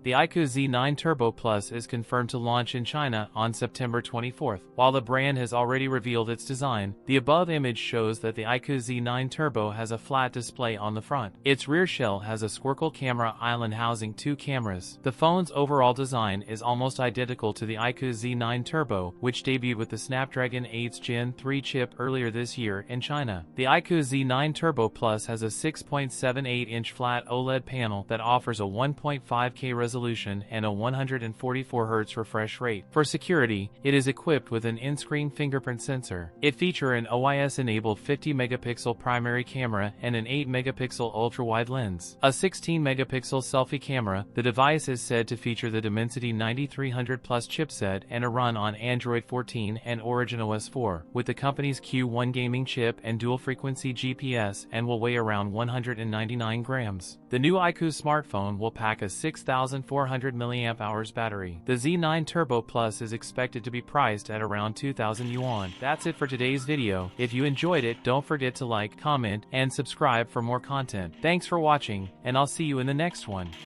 The iQOO Z9 Turbo Plus is confirmed to launch in China on September 24th. While the brand has already revealed its design, the above image shows that the iQOO Z9 Turbo has a flat display on the front. Its rear shell has a squircle camera island housing 2 cameras. The phone's overall design is almost identical to the iQOO Z9 Turbo, which debuted with the Snapdragon 8's Gen 3 chip earlier this year in China. The iQOO Z9 Turbo Plus has a 6.78-inch flat OLED panel that offers a 1.5K resolution and a 144 Hz refresh rate. For security, it is equipped with an in-screen fingerprint sensor. It features an OIS-enabled 50-megapixel primary camera and an 8-megapixel ultra-wide lens. A 16-megapixel selfie camera. The device is said to feature the Dimensity 9300 Plus chipset and a run on Android 14 and Origin OS 4, with the company's Q1 gaming chip and dual-frequency GPS, and will weigh around 199 grams. The new iQOO smartphone will pack a 6,400 mAh battery. The Z9 Turbo Plus is expected to be priced at around 2,000 yuan. That's it for today's video. If you enjoyed it, don't forget to like, comment, and subscribe for more content. Thanks for watching, and I'll see you in the next one.